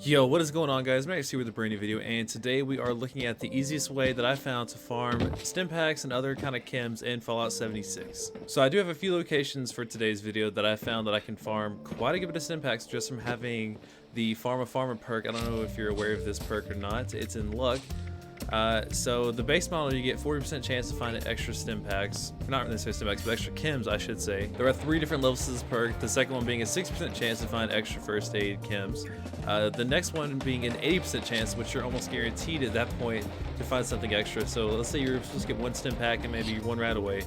Yo, what is going on, guys? Max here with a brand new video, and today we are looking at the easiest way that I found to farm stimpaks and other kind of chems in Fallout 76. So I do have a few locations for today's video that I found that I can farm quite a good bit of stimpaks just from having the Farm a Farmer perk. I don't know if you're aware of this perk or not. It's in luck. So the base model, you get 40% chance to find extra stimpaks, not necessarily stimpaks, but extra chems, I should say. There are 3 different levels to this perk, the second one being a 60% chance to find extra first aid chems. The next one being an 80% chance, which you're almost guaranteed at that point to find something extra. So let's say you're supposed to get 1 stimpak and maybe 1 radaway.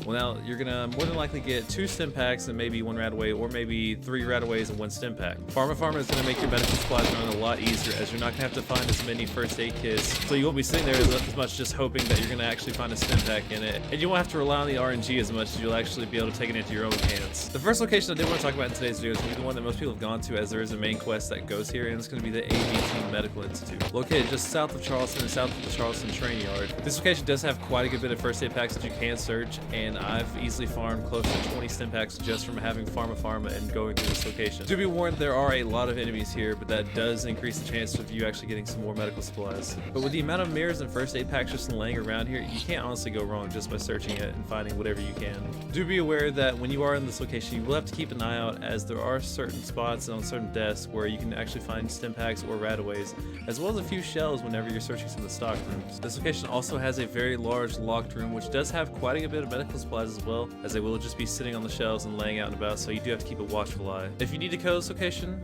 Well, now you're gonna more than likely get 2 stimpaks and maybe 1 radaway, or maybe 3 radaways and 1 stimpak. Farm a Farmer is gonna make your medical supplies run a lot easier, as you're not gonna have to find as many first aid kits. So you won't be sitting there as much just hoping that you're gonna actually find a stimpak in it, and you won't have to rely on the RNG as much as you'll actually be able to take it into your own hands. The first location I did want to talk about in today's video is gonna be the one that most people have gone to, as there is a main quest that goes here, and it's gonna be the AVT Medical Institute, located just south of Charleston and south of the Charleston train yard. This location does have quite a good bit of first aid packs that you can search, and I've easily farmed close to 20 stimpaks just from having Farm a Farmer and going through this location. To be warned, there are a lot of enemies here, but that does increase the chance of you actually getting some more medical supplies. But with the amount of mirrors and first aid packs just laying around here, you can't honestly go wrong just by searching it and finding whatever you can. Do be aware that when you are in this location, you will have to keep an eye out, as there are certain spots on certain desks where you can actually find stimpaks or radaways, as well as a few shells whenever you're searching some of the stock rooms. This location also has a very large locked room, which does have quite a bit of medical supplies as well, as they will just be sitting on the shelves and laying out and about, so you do have to keep a watchful eye. If you need to code this location,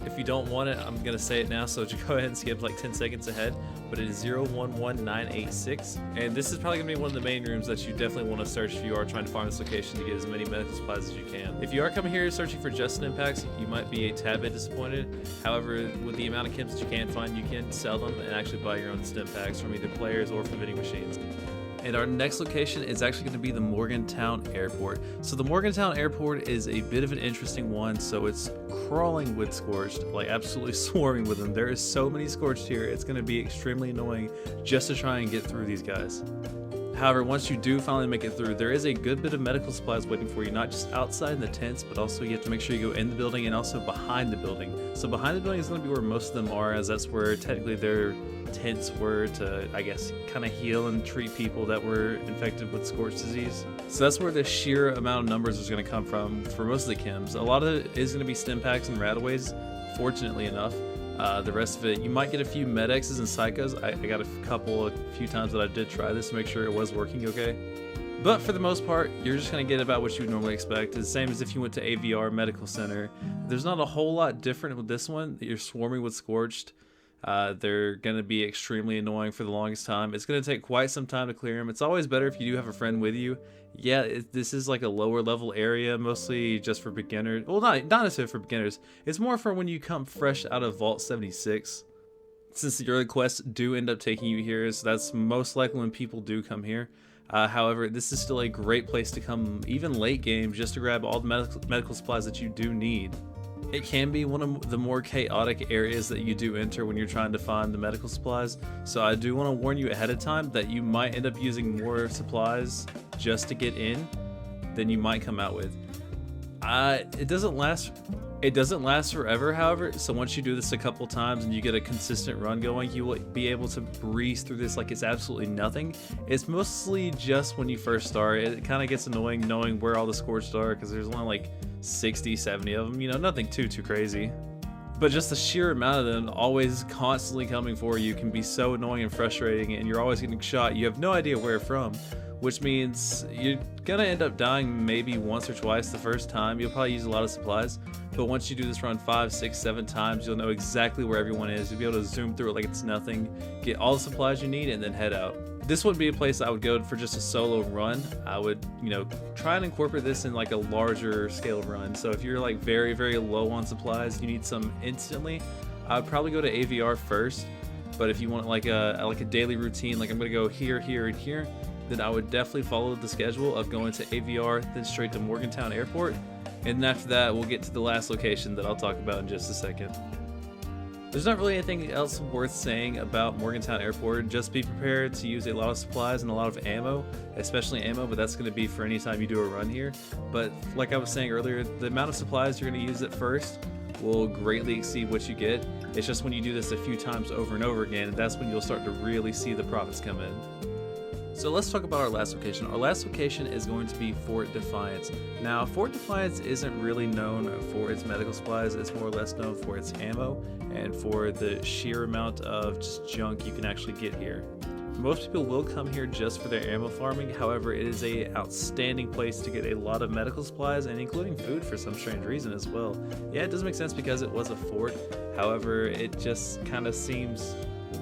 if you don't want it, I'm gonna say it now, so just go ahead and skip like 10 seconds ahead, but it is 011986, and this is probably gonna be one of the main rooms that you definitely want to search if you are trying to farm this location to get as many medical supplies as you can. If you are coming here searching for just stimpaks, you might be a tad bit disappointed. However, with the amount of chems that you can find, you can sell them and actually buy your own stimpaks from either players or from vending machines. And our next location is actually going to be the Morgantown Airport. So the Morgantown Airport is a bit of an interesting one. So it's crawling with Scorched, like absolutely swarming with them. There is so many Scorched here, it's going to be extremely annoying just to try and get through these guys. However, once you do finally make it through, there is a good bit of medical supplies waiting for you, not just outside in the tents, but also you have to make sure you go in the building and also behind the building. So behind the building is going to be where most of them are, as that's where technically their tents were to, I guess, kind of heal and treat people that were infected with Scorched disease. So that's where the sheer amount of numbers is going to come from for most of the chems. A lot of it is going to be stimpaks and radaways, fortunately enough. The rest of it, you might get a few medexes and psychos. I got a few times that I did try this to make sure it was working okay. But for the most part, you're just going to get about what you would normally expect. It's the same as if you went to AVR Medical Center. There's not a whole lot different with this one. You're swarming with Scorched. They're going to be extremely annoying for the longest time. It's going to take quite some time to clear them. It's always better if you do have a friend with you. Yeah, this is like a lower level area, mostly just for beginners. Well, not necessarily for beginners. It's more for when you come fresh out of Vault 76. Since the early quests do end up taking you here, so that's most likely when people do come here. However, this is still a great place to come, even late game, just to grab all the medical supplies that you do need. It can be one of the more chaotic areas that you do enter when you're trying to find the medical supplies, so I do want to warn you ahead of time that you might end up using more supplies just to get in than you might come out with. It doesn't last forever, however, so once you do this a couple times and you get a consistent run going, you will be able to breeze through this like it's absolutely nothing. It's mostly just when you first start. It kind of gets annoying knowing where all the Scorched are, because there's only like 60, 70 of them, you know, nothing too crazy. But just the sheer amount of them always constantly coming for you can be so annoying and frustrating, and you're always getting shot. You have no idea where from, which means you're gonna end up dying maybe once or twice the first time. You'll probably use a lot of supplies, but once you do this run 5, 6, 7 times, you'll know exactly where everyone is. You'll be able to zoom through it like it's nothing, get all the supplies you need, and then head out. This would be a place I would go for just a solo run. I would, try and incorporate this in like a larger scale run. So if you're like very low on supplies, you need some instantly, I would probably go to AVR first. But if you want like a daily routine, like I'm gonna go here, and here, then I would definitely follow the schedule of going to AVR, then straight to Morgantown Airport. And after that, we'll get to the last location that I'll talk about in just a second. There's not really anything else worth saying about Morgantown Airport. Just be prepared to use a lot of supplies and a lot of ammo, especially ammo, but that's going to be for any time you do a run here. But like I was saying earlier, the amount of supplies you're going to use at first will greatly exceed what you get. It's just when you do this a few times over and over again, that's when you'll start to really see the profits come in. So let's talk about our last location. Our last location is going to be Fort Defiance. Now, Fort Defiance isn't really known for its medical supplies. It's more or less known for its ammo and for the sheer amount of just junk you can actually get here. Most people will come here just for their ammo farming. However, it is a outstanding place to get a lot of medical supplies and including food for some strange reason as well. Yeah, it doesn't make sense because it was a fort. However, it just kind of seems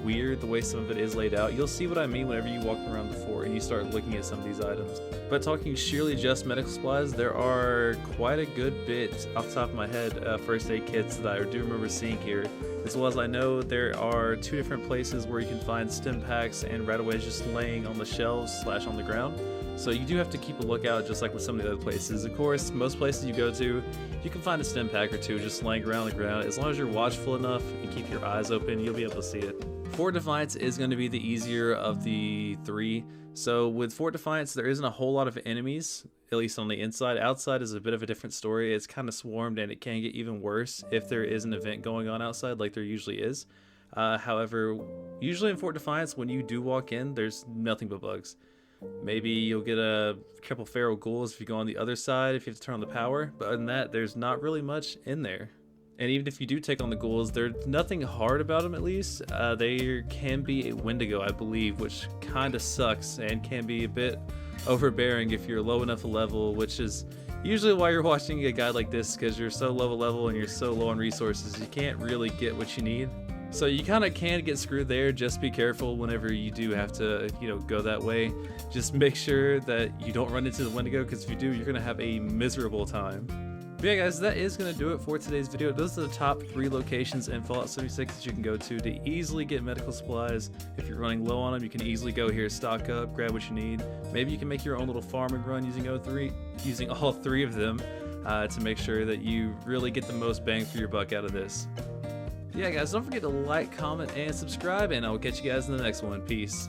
weird the way some of it is laid out. You'll see what I mean whenever you walk around the fort and you start looking at some of these items. But talking sheerly just medical supplies, there are quite a good bit off the top of my head first aid kits that I do remember seeing here, as well as I know there are 2 different places where you can find STIMPAKS and Rataways just laying on the shelves / on the ground. So you do have to keep a lookout, just like with some of the other places. Of course, most places you go to, you can find a STIMPAK or 2 just laying around the ground. As long as you're watchful enough and keep your eyes open, you'll be able to see it. Fort Defiance is going to be the easier of the 3. So with Fort Defiance, there isn't a whole lot of enemies, at least on the inside. Outside is a bit of a different story. It's kind of swarmed and it can get even worse if there is an event going on outside like there usually is. However, usually in Fort Defiance, when you do walk in, there's nothing but bugs. Maybe you'll get a couple feral ghouls if you go on the other side, if you have to turn on the power. But other than that, there's not really much in there. And even if you do take on the ghouls, there's nothing hard about them at least. They can be a Wendigo, I believe, which kind of sucks and can be a bit overbearing if you're low enough a level, which is usually why you're watching a guide like this, because you're so low a level and you're so low on resources, you can't really get what you need. So you kind of can get screwed there. Just be careful whenever you do have to, go that way. Just make sure that you don't run into the Wendigo, because if you do, you're going to have a miserable time. But yeah guys, that is going to do it for today's video. Those are the top 3 locations in Fallout 76 that you can go to easily get medical supplies. If you're running low on them, you can easily go here, stock up, grab what you need. Maybe you can make your own little farming run using all 3 of them to make sure that you really get the most bang for your buck out of this. Yeah guys, don't forget to like, comment, and subscribe, and I'll catch you guys in the next one. Peace.